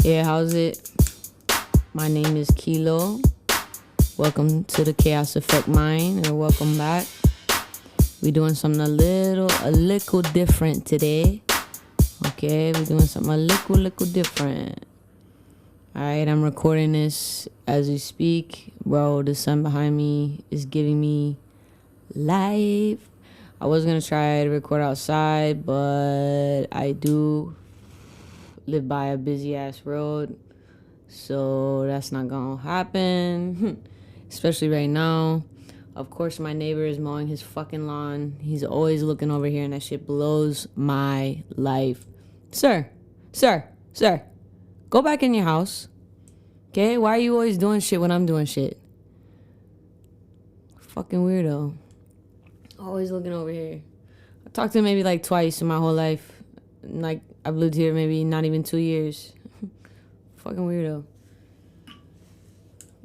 Yeah, how's it? My name is Kilo. Welcome to the Chaos Effect Mind, or welcome back. We doing something a little different today. Okay, we're doing something a little different. Alright, I'm recording this as we speak. Bro, the sun behind me is giving me life. I was gonna try to record outside, but I do live by a busy ass road, so that's not gonna happen. Especially right now. Of course, my neighbor is mowing his fucking lawn. He's always looking over here, and that shit blows my life. Sir, go back in your house. Okay? Why are you always doing shit when I'm doing shit? Fucking weirdo. Always looking over here. I talked to him maybe like twice in my whole life. Like, I've lived here maybe not even 2 years. Fucking weirdo.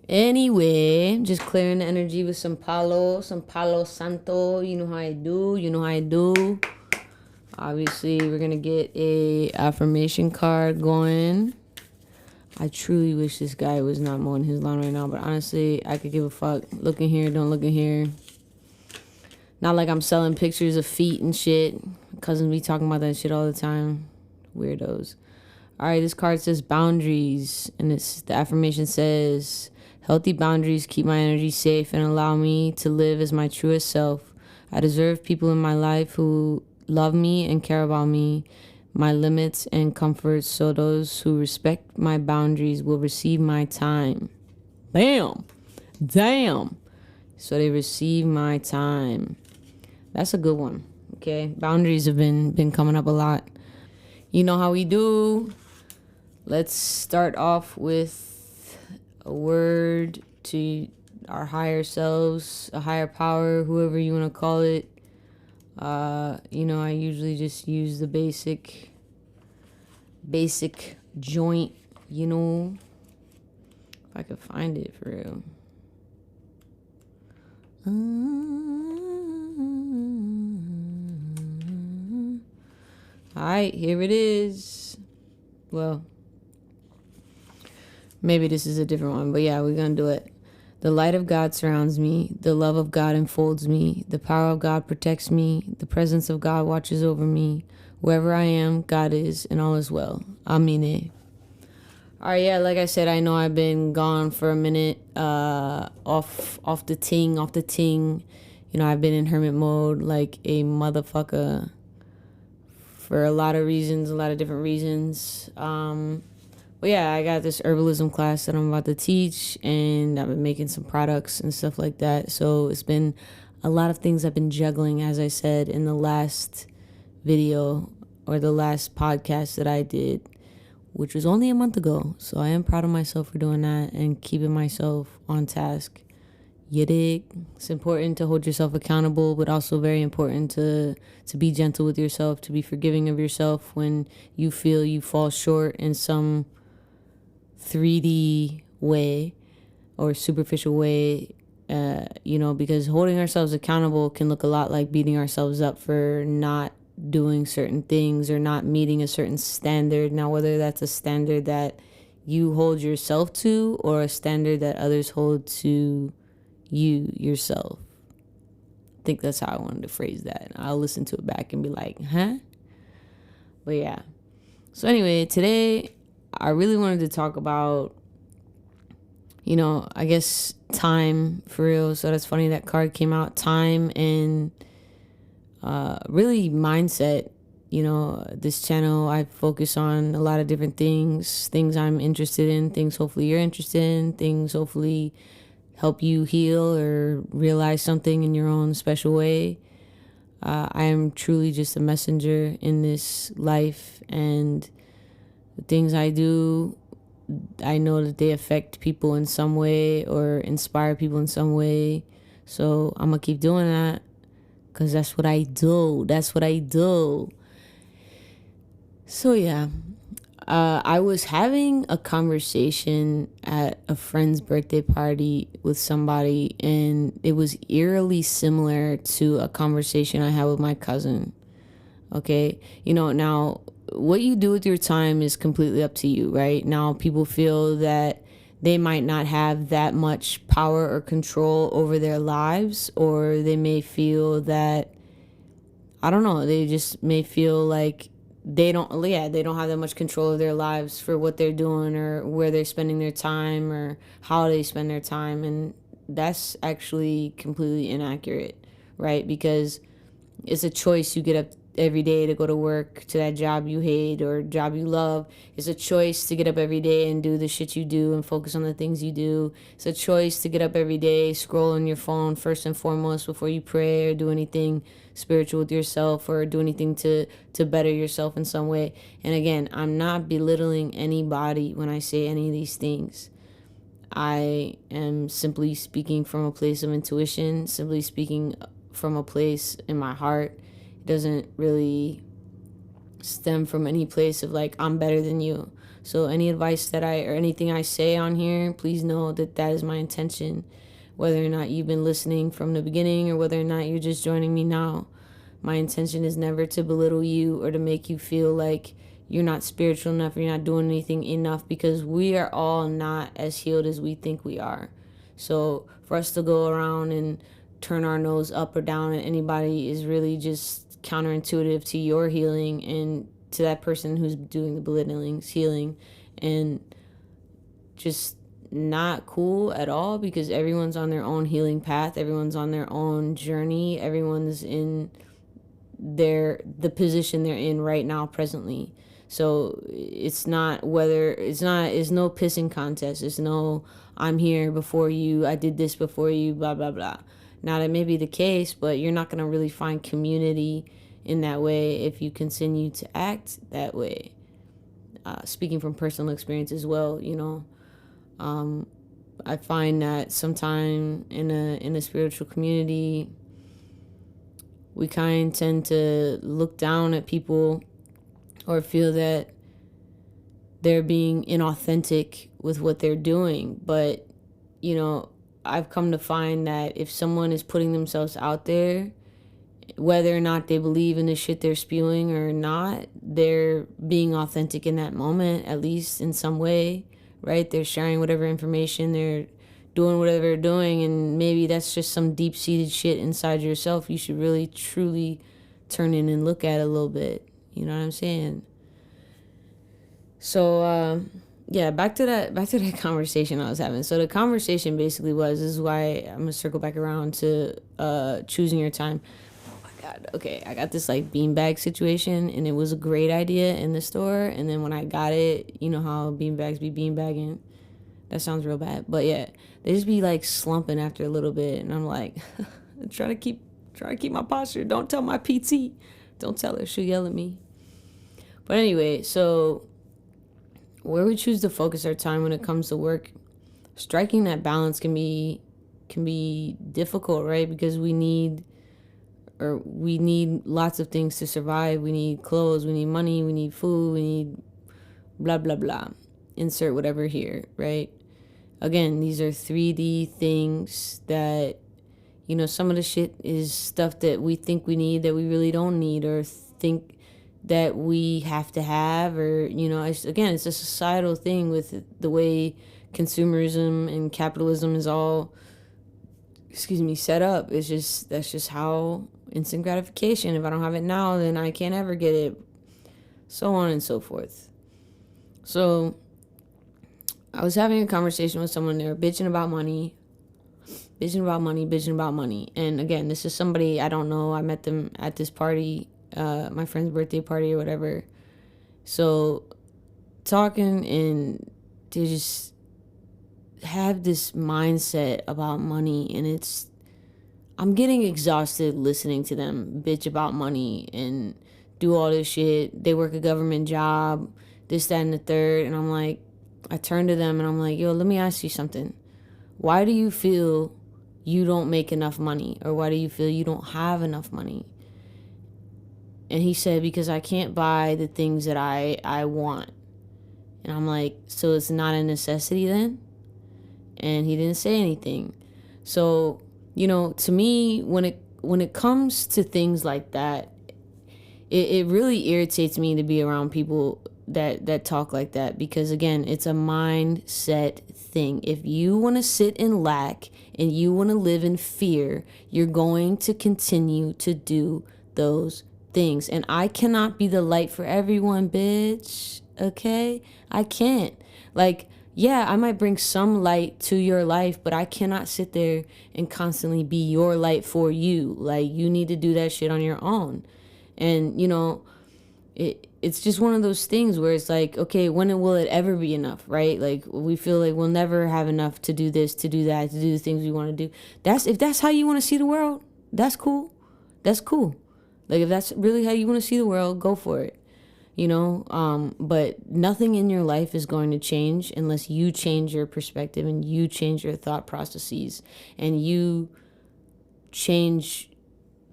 Anyway, just clearing the energy with some Palo Santo. You know how I do. Obviously, we're gonna get a affirmation card going. I truly wish this guy was not mowing his lawn right now, but honestly, I could give a fuck. Look in here, don't look in here. Not like I'm selling pictures of feet and shit. Cousins be talking about that shit all the time. Weirdos. Alright, this card says boundaries, and the affirmation says, healthy boundaries keep my energy safe and allow me to live as my truest self. I deserve people in my life who love me and care about me, my limits and comforts, so those who respect my boundaries will receive my time. Damn. So they receive my time. That's a good one. Okay, boundaries have been coming up a lot. You know how we do. Let's start off with a word to our higher selves, a higher power, whoever you want to call it. I usually just use the basic joint, if I could find it for real. Alright, here it is. Well, maybe this is a different one, but yeah, we're gonna do it. The light of God surrounds me. The love of God enfolds me. The power of God protects me. The presence of God watches over me. Wherever I am, God is, and all is well. Amine. Alright, yeah, like I said, I know I've been gone for a minute, off the ting. I've been in hermit mode like a motherfucker for a lot of reasons, a lot of different reasons. But yeah, I got this herbalism class that I'm about to teach, and I've been making some products and stuff like that. So it's been a lot of things I've been juggling, as I said in the last video or the last podcast that I did, which was only a month ago. So I am proud of myself for doing that and keeping myself on task. You dig? It's important to hold yourself accountable, but also very important to be gentle with yourself, to be forgiving of yourself when you feel you fall short in some 3D way or superficial way, because holding ourselves accountable can look a lot like beating ourselves up for not doing certain things or not meeting a certain standard. Now, whether that's a standard that you hold yourself to or a standard that others hold to you yourself. I think that's how I wanted to phrase that. I'll listen to it back and be like, huh? But yeah. So anyway, today I really wanted to talk about, I guess time for real. So that's funny that card came out. Time and really mindset. This channel, I focus on a lot of different things I'm interested in, things hopefully you're interested in, things hopefully help you heal or realize something in your own special way. I am truly just a messenger in this life, and the things I do, I know that they affect people in some way or inspire people in some way. So I'm going to keep doing that because that's what I do. So yeah. I was having a conversation at a friend's birthday party with somebody, and it was eerily similar to a conversation I had with my cousin. Okay, now what you do with your time is completely up to you, right? Now, people feel that they might not have that much power or control over their lives, or they may feel that, I don't know, they just may feel like they don't have that much control of their lives for what they're doing or where they're spending their time or how they spend their time. And that's actually completely inaccurate, right? Because it's a choice. You get up every day to go to work, to that job you hate or job you love. It's a choice to get up every day and do the shit you do and focus on the things you do. It's a choice to get up every day, scroll on your phone first and foremost before you pray or do anything spiritual with yourself or do anything to better yourself in some way. And again, I'm not belittling anybody when I say any of these things. I am simply speaking from a place of intuition, simply speaking from a place in my heart. It doesn't really stem from any place of like, I'm better than you. So any advice that or anything I say on here, please know that that is my intention. Whether or not you've been listening from the beginning or whether or not you're just joining me now, my intention is never to belittle you or to make you feel like you're not spiritual enough or you're not doing anything enough, because we are all not as healed as we think we are. So for us to go around and turn our nose up or down at anybody is really just counterintuitive to your healing and to that person who's doing the belittling's healing, and just not cool at all, because everyone's on their own healing path, everyone's on their own journey, everyone's in the position they're in right now presently. So it's no pissing contest. It's no, I'm here before you, I did this before you, blah blah blah. Now that may be the case, but you're not going to really find community in that way if you continue to act that way. Speaking from personal experience as well, I find that sometime in a spiritual community, we kind of tend to look down at people or feel that they're being inauthentic with what they're doing. But, I've come to find that if someone is putting themselves out there, whether or not they believe in the shit they're spewing or not, they're being authentic in that moment, at least in some way, right? They're sharing whatever information, they're doing whatever they're doing, and maybe that's just some deep-seated shit inside yourself you should really, truly turn in and look at a little bit. You know what I'm saying? So, back to that conversation I was having. So the conversation basically this is why I'm going to circle back around to choosing your time. God, okay, I got this like beanbag situation, and it was a great idea in the store, and then when I got it, you know how beanbags be beanbagging. That sounds real bad, but yeah, they just be like slumping after a little bit, and I'm like, try to keep my posture. Don't tell my PT. Don't tell her, she'll yell at me. But anyway, so where we choose to focus our time when it comes to work, striking that balance can be difficult, right? Because we need lots of things to survive. We need clothes, we need money, we need food, we need blah blah blah. Insert whatever here, right? Again, these are 3D things that, some of the shit is stuff that we think we need that we really don't need, or think that we have to have, or, it's a societal thing with the way consumerism and capitalism is all, set up. That's just how instant gratification. If I don't have it now, then I can't ever get it. So on and so forth. So I was having a conversation with someone. They were bitching about money. And again, this is somebody I don't know. I met them at this party, my friend's birthday party or whatever. So talking, and they just have this mindset about money, and I'm getting exhausted listening to them bitch about money and do all this shit. They work a government job, this, that, and the third. And I'm like, I turn to them and I'm like, yo, let me ask you something. Why do you feel you don't make enough money? Or why do you feel you don't have enough money? And he said, because I can't buy the things that I want. And I'm like, so it's not a necessity then? And he didn't say anything. So, to me, when it comes to things like that, it really irritates me to be around people that talk like that, because again, it's a mindset thing. If you want to sit in lack and you want to live in fear, you're going to continue to do those things. And I cannot be the light for everyone, bitch. Okay? I can't. Like, yeah, I might bring some light to your life, but I cannot sit there and constantly be your light for you. Like, you need to do that shit on your own. And, you know, it's just one of those things where it's like, okay, when will it ever be enough, right? Like, we feel like we'll never have enough to do this, to do that, to do the things we want to do. If that's how you want to see the world, that's cool. That's cool. Like, if that's really how you want to see the world, go for it. You know, but nothing in your life is going to change unless you change your perspective and you change your thought processes and you change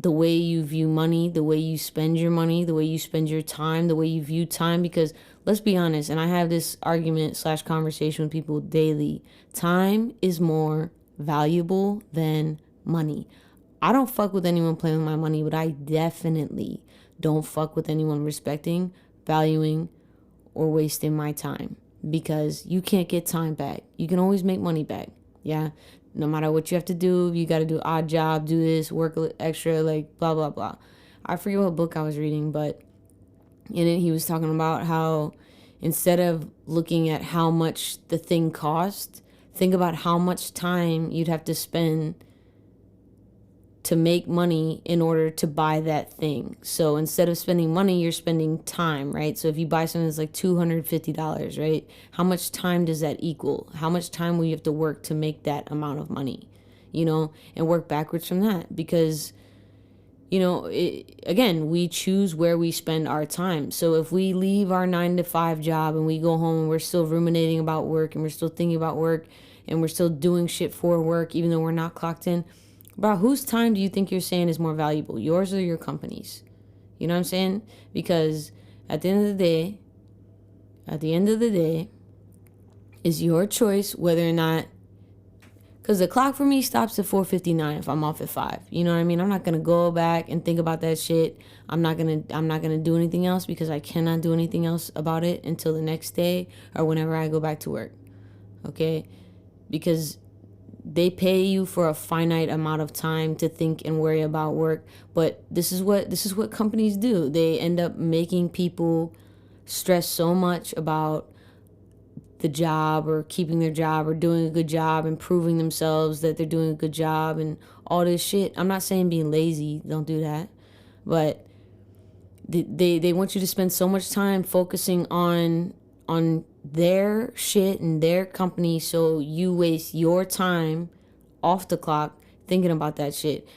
the way you view money, the way you spend your money, the way you spend your time, the way you view time. Because let's be honest, and I have this argument / conversation with people daily, time is more valuable than money. I don't fuck with anyone playing with my money, but I definitely don't fuck with anyone respecting, valuing, or wasting my time, because you can't get time back. You can always make money back. Yeah. No matter what you have to do, you got to do odd job, do this, work extra, like blah, blah, blah. I forget what book I was reading, but in it, he was talking about how instead of looking at how much the thing cost, think about how much time you'd have to spend to make money in order to buy that thing. So instead of spending money, you're spending time, right? So if you buy something that's like $250, right? How much time does that equal? How much time will you have to work to make that amount of money, you know, and work backwards from that? Because, you know, again, we choose where we spend our time. So if we leave our 9-to-5 job and we go home and we're still ruminating about work and we're still thinking about work and we're still doing shit for work, even though we're not clocked in, bro, whose time do you think you're saying is more valuable, yours or your company's? You know what I'm saying? Because at the end of the day, it's your choice whether or not, because the clock for me stops at 4:59 if I'm off at 5. You know what I mean? I'm not gonna go back and think about that shit. I'm not gonna do anything else, because I cannot do anything else about it until the next day or whenever I go back to work. Okay? Because they pay you for a finite amount of time to think and worry about work, but this is what companies do. They end up making people stress so much about the job or keeping their job or doing a good job and proving themselves that they're doing a good job and all this shit. I'm not saying being lazy, don't do that, but they want you to spend so much time focusing on their shit and their company, so you waste your time off the clock thinking about that shit,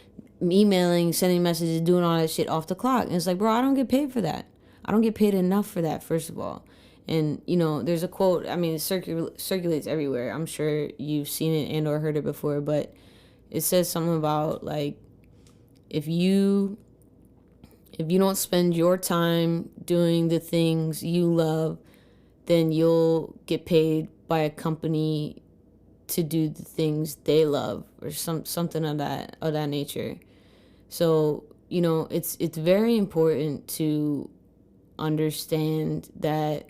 emailing, sending messages, doing all that shit off the clock. And it's like, bro, I don't get paid for that. I don't get paid enough for that, first of all. And, you know, there's a quote, I mean, it circulates everywhere. I'm sure you've seen it and or heard it before, but it says something about, like, if you don't spend your time doing the things you love, then you'll get paid by a company to do the things they love, or something of that nature. So, you know, it's very important to understand that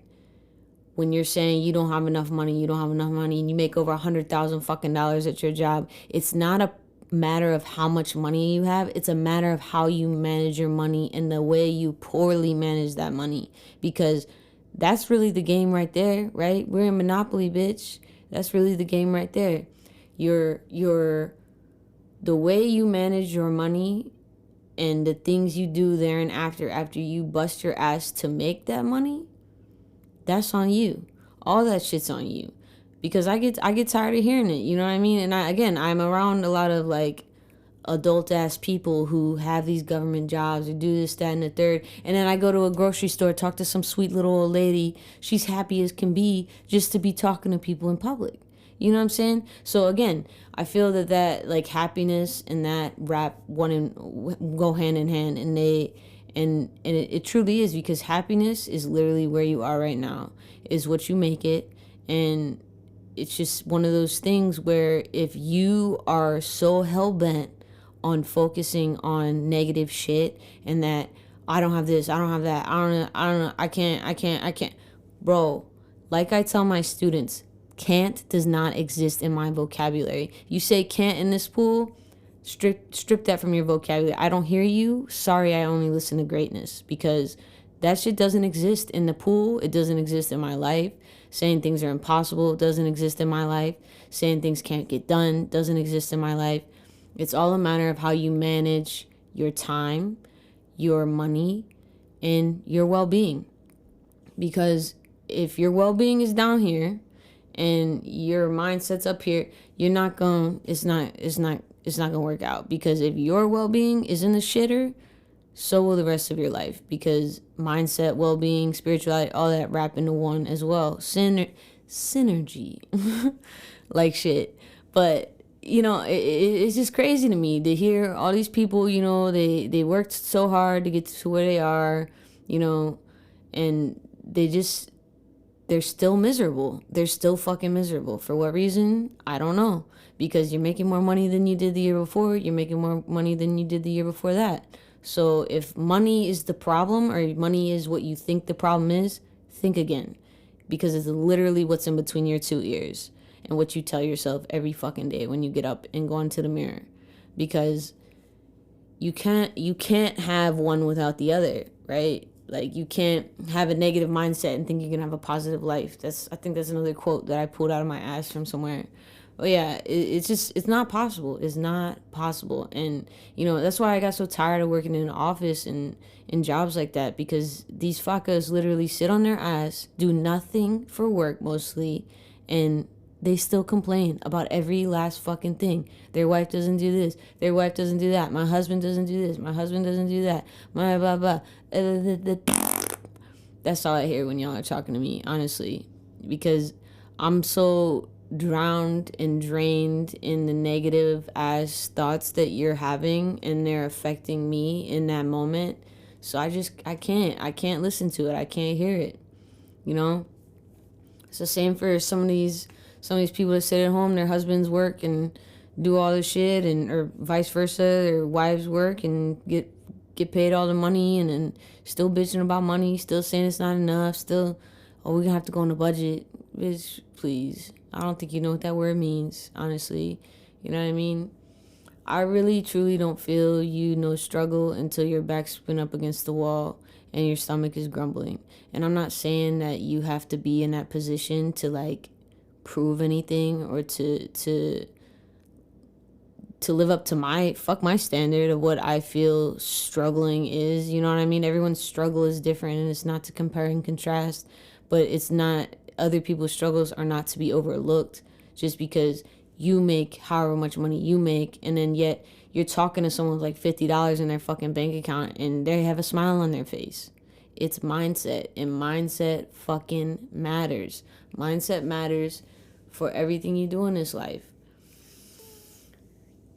when you're saying you don't have enough money, and you make over $100,000 fucking dollars at your job, it's not a matter of how much money you have. It's a matter of how you manage your money and the way you poorly manage that money, because that's really the game right there, right? We're in Monopoly, bitch. That's really the game right there. The way you manage your money and the things you do there and after you bust your ass to make that money, that's on you. All that shit's on you. Because I get tired of hearing it, you know what I mean? And I'm around a lot of, like, adult ass people who have these government jobs or do this, that, and the third. And then I go to a grocery store, talk to some sweet little old lady. She's happy as can be just to be talking to people in public. You know what I'm saying? So again, I feel that like happiness and that go hand in hand, and it truly is, because happiness is literally where you are right now, is what you make it. And it's just one of those things where if you are so hell-bent on focusing on negative shit and that I don't have this, I don't have that, I don't know, I can't. Bro, like I tell my students, can't does not exist in my vocabulary. You say can't in this pool, strip that from your vocabulary. I don't hear you. Sorry, I only listen to greatness, because that shit doesn't exist in the pool. It doesn't exist in my life. Saying things are impossible doesn't exist in my life. Saying things can't get done doesn't exist in my life. It's all a matter of how you manage your time, your money, and your well-being. Because if your well-being is down here and your mindset's up here, you're not going it's not gonna work out. Because if your well-being is in the shitter, so will the rest of your life. Because mindset, well-being, spirituality, all that wrap into one as well. Synergy. Like shit. But it's just crazy to me to hear all these people, they worked so hard to get to where they are, and they're still miserable. They're still fucking miserable. For what reason? I don't know. Because you're making more money than you did the year before. You're making more money than you did the year before that. So if money is the problem, or money is what you think the problem is, think again. Because it's literally what's in between your two ears and what you tell yourself every fucking day when you get up and go into the mirror. Because you can't have one without the other, right? Like, you can't have a negative mindset and think you can have a positive life. I think that's another quote that I pulled out of my ass from somewhere. But yeah, it's not possible. It's not possible. And, that's why I got so tired of working in an office and in jobs like that. Because these fuckers literally sit on their ass, do nothing for work mostly, and they still complain about every last fucking thing. Their wife doesn't do this. Their wife doesn't do that. My husband doesn't do this. My husband doesn't do that. My blah, blah. That's all I hear when y'all are talking to me, honestly. Because I'm so drowned and drained in the negative ass thoughts that you're having, and they're affecting me in that moment. So I can't listen to it. I can't hear it. It's the same for some of these people that sit at home, their husbands work and do all this shit, or vice versa, their wives work and get paid all the money, and then still bitching about money, still saying it's not enough, still, we're gonna have to go on a budget. Bitch, please. I don't think you know what that word means, honestly. You know what I mean? I really, truly don't feel struggle until your back's been up against the wall and your stomach is grumbling. And I'm not saying that you have to be in that position to, like, prove anything, or to live up to my standard of what I feel struggling is. You know what I mean? Everyone's struggle is different, and it's not to compare and contrast, but it's not, other people's struggles are not to be overlooked just because you make however much money you make, and then yet you're talking to someone with like $50 in their fucking bank account and they have a smile on their face. It's mindset, and mindset fucking matters. Mindset matters for everything you do in this life.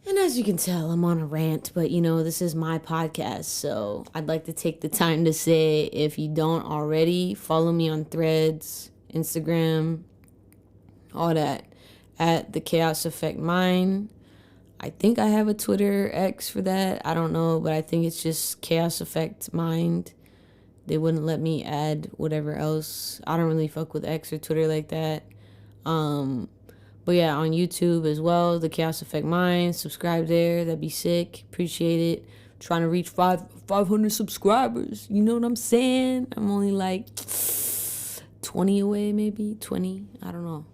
And as you can tell, I'm on a rant, but this is my podcast, so I'd like to take the time to say, if you don't already, follow me on Threads, Instagram, all that, at the Chaos Effect Mind. I think I have a Twitter X for that. I don't know, but I think it's just Chaos Effect Mind. They wouldn't let me add whatever else. I don't really fuck with X or Twitter like that. But yeah, on YouTube as well, the Chaos Effect Mind. Subscribe there. That'd be sick. Appreciate it. Trying to reach 500 subscribers. You know what I'm saying? I'm only like 20 away, maybe 20. I don't know.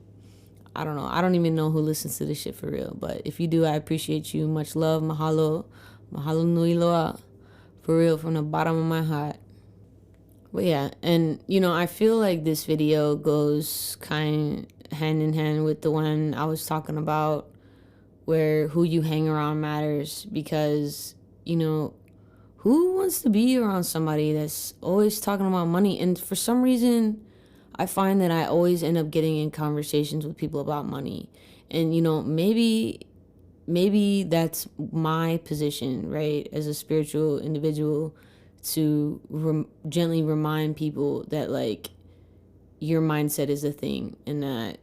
I don't even know who listens to this shit for real. But if you do, I appreciate you. Much love. Mahalo. Mahalo nui loa. For real, from the bottom of my heart. But yeah, and I feel like this video goes kind hand in hand with the one I was talking about, where who you hang around matters. Because who wants to be around somebody that's always talking about money? And for some reason, I find that I always end up getting in conversations with people about money. And maybe that's my position, right, as a spiritual individual, to gently remind people that, like, your mindset is a thing, and that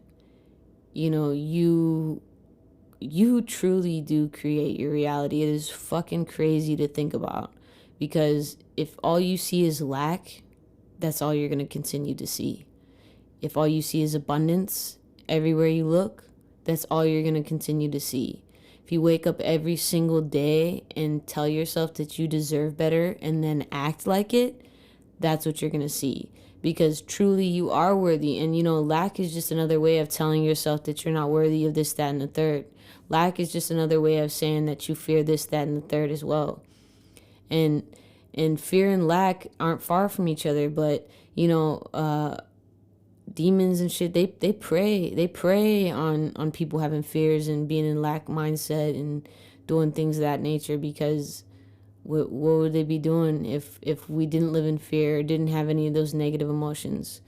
you truly do create your reality. It is fucking crazy to think about, Because if all you see is lack, that's all you're going to continue to see. If all you see is abundance everywhere you look, that's all you're going to continue to see. If you wake up every single day and tell yourself that you deserve better and then act like it, that's what you're going to see. Because truly you are worthy. And, lack is just another way of telling yourself that you're not worthy of this, that, and the third. Lack is just another way of saying that you fear this, that, and the third as well. And fear and lack aren't far from each other, but, demons and shit, they prey on people having fears and being in lack mindset and doing things of that nature, because what would they be doing if we didn't live in fear or didn't have any of those negative emotions,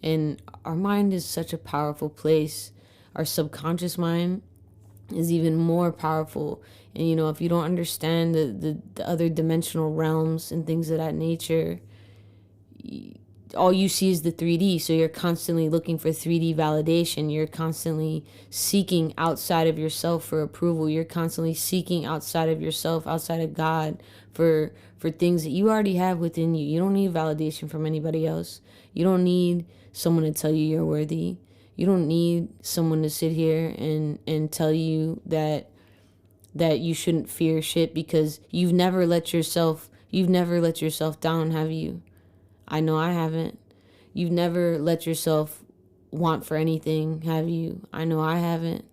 And our mind is such a powerful place. Our subconscious mind is even more powerful. And, if you don't understand the other dimensional realms and things of that nature, all you see is the 3D. So you're constantly looking for 3D validation. You're constantly seeking outside of yourself for approval. You're constantly seeking outside of yourself, outside of God, for things that you already have within you. You don't need validation from anybody else. You don't need someone to tell you you're worthy. You don't need someone to sit here and tell you that you shouldn't fear shit, because you've never let yourself down, have you? I know I haven't. You've never let yourself want for anything, have you? I know I haven't.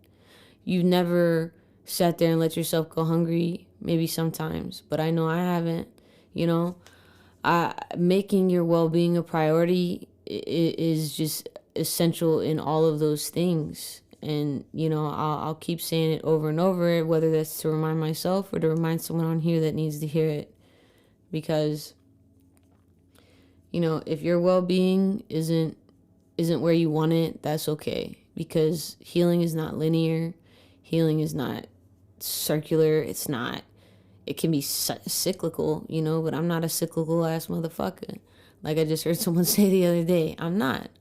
You've never sat there and let yourself go hungry, maybe sometimes, but I know I haven't. Making your well-being a priority is just essential in all of those things. And, I'll keep saying it over and over, whether that's to remind myself or to remind someone on here that needs to hear it. Because if your well-being isn't where you want it, that's okay. Because healing is not linear. Healing is not circular. It can be cyclical, but I'm not a cyclical ass motherfucker. Like I just heard someone say the other day. I'm not.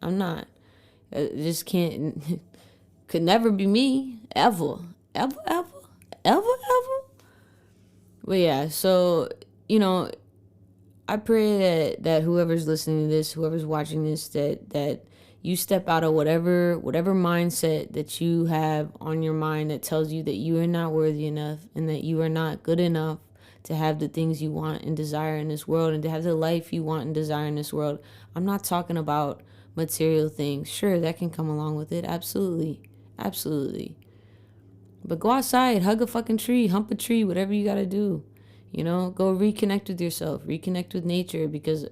It just can't, could never be me. Ever. But yeah, so, I pray that whoever's listening to this, whoever's watching this, that you step out of whatever mindset that you have on your mind that tells you that you are not worthy enough and that you are not good enough to have the things you want and desire in this world and to have the life you want and desire in this world. I'm not talking about material things. Sure, that can come along with it. Absolutely. But go outside, hug a fucking tree, hump a tree, whatever you got to do. Go reconnect with yourself, reconnect with nature, because,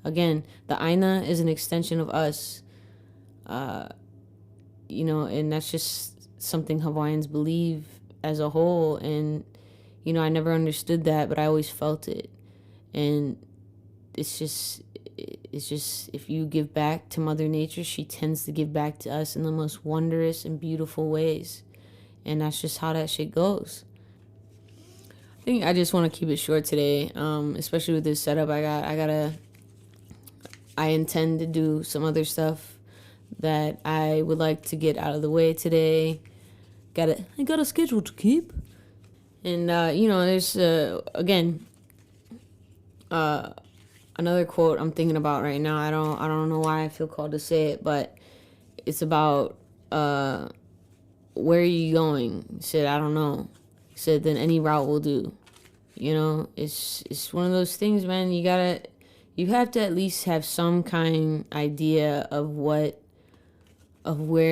again, the Aina is an extension of us, and that's just something Hawaiians believe as a whole. And, I never understood that, but I always felt it. And it's just, if you give back to Mother Nature, she tends to give back to us in the most wondrous and beautiful ways. And that's just how that shit goes. I think I just want to keep it short today, especially with this setup. I intend to do some other stuff that I would like to get out of the way today. I got a schedule to keep. And, there's, again, another quote I'm thinking about right now. I don't know why I feel called to say it, but it's about, where are you going? He said, I don't know. He said, then any route will do. It's one of those things, man. You have to at least have some kind idea of where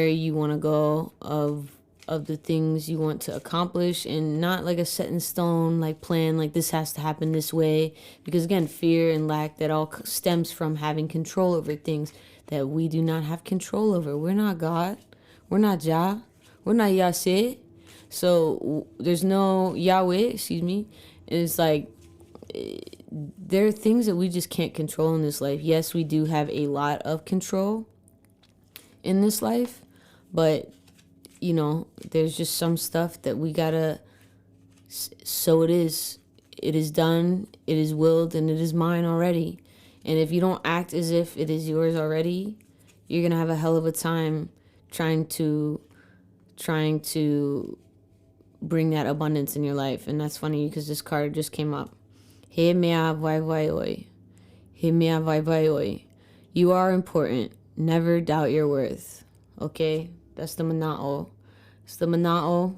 you want to go, of the things you want to accomplish, and not like a set in stone like plan, like this has to happen this way. Because again, fear and lack, that all stems from having control over things that we do not have control over. We're not God. We're not Jah. We're not Yahweh. So there's no Yahweh, excuse me. It's like, there are things that we just can't control in this life. Yes, we do have a lot of control in this life, but, there's just some stuff that we gotta, so it is done, it is willed, and it is mine already. And if you don't act as if it is yours already, you're gonna have a hell of a time trying to bring that abundance in your life. And that's funny because this card just came up. He mea vai vai oi. He mea vai vai oi. You are important. Never doubt your worth. Okay? That's the Mana'o. It's the Mana'o.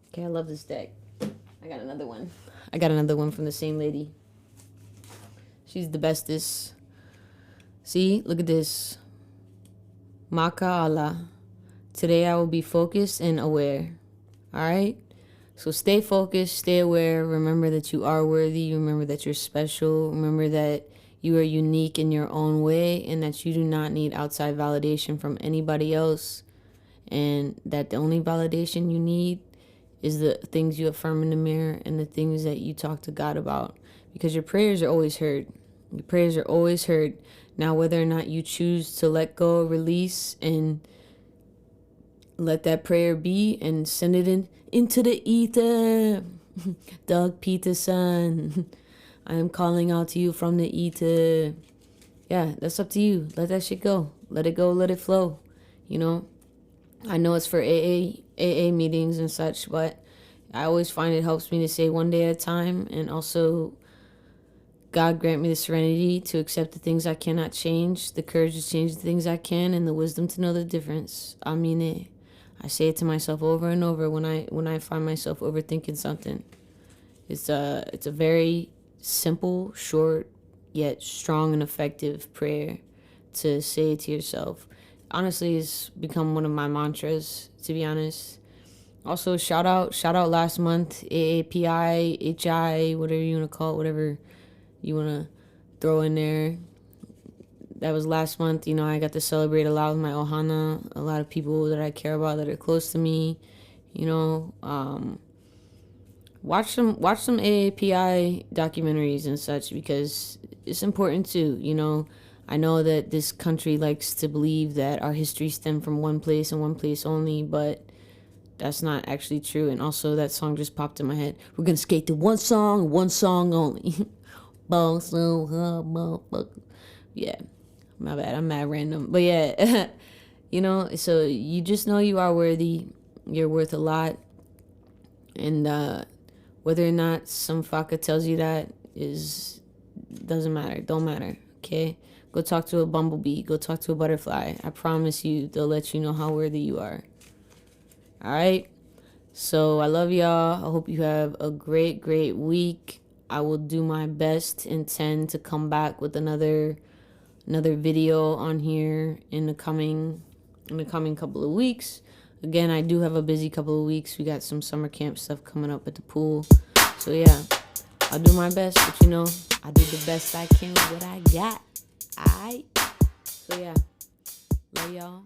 Okay, I love this deck. I got another one. I got another one from the same lady. She's the bestest. See? Look at this. Maka'ala. Today I will be focused and aware. Alright? So stay focused, stay aware. Remember that you are worthy. Remember that you're special. Remember that you are unique in your own way and that you do not need outside validation from anybody else. And that the only validation you need is the things you affirm in the mirror and the things that you talk to God about. Because your prayers are always heard. Your prayers are always heard. Now, whether or not you choose to let go, release, and let that prayer be and send it into the ether. Doug Peterson, I am calling out to you from the ether. Yeah, that's up to you. Let that shit go. Let it go, let it flow. You know, I know it's for AA meetings and such, but I always find it helps me to say one day at a time. And also, God grant me the serenity to accept the things I cannot change, the courage to change the things I can, and the wisdom to know the difference. I mean it. I say it to myself over and over when I find myself overthinking something. It's a very simple, short, yet strong and effective prayer to say to yourself. Honestly, it's become one of my mantras, to be honest. Also, shout out last month, AAPI, HI, whatever you want to call it, whatever you want to throw in there. That was last month. You know, I got to celebrate a lot with my ohana, a lot of people that I care about that are close to me. You know, watch some AAPI documentaries and such because it's important too. You know, I know that this country likes to believe that our history stemmed from one place and one place only, but that's not actually true. And also, that song just popped in my head. We're gonna skate to one song only. Yeah. My bad, I'm mad random. But yeah, you know, so you just know you are worthy. You're worth a lot. And whether or not some fucker tells you that doesn't matter. Don't matter, okay? Go talk to a bumblebee. Go talk to a butterfly. I promise you, they'll let you know how worthy you are. All right? So I love y'all. I hope you have a great, great week. I will do my best, intend to come back with another video on here in the coming couple of weeks. Again, I do have a busy couple of weeks. We got some summer camp stuff coming up at the pool. So yeah, I'll do my best, but you know, I do the best I can with what I got. Alright? So yeah, love y'all.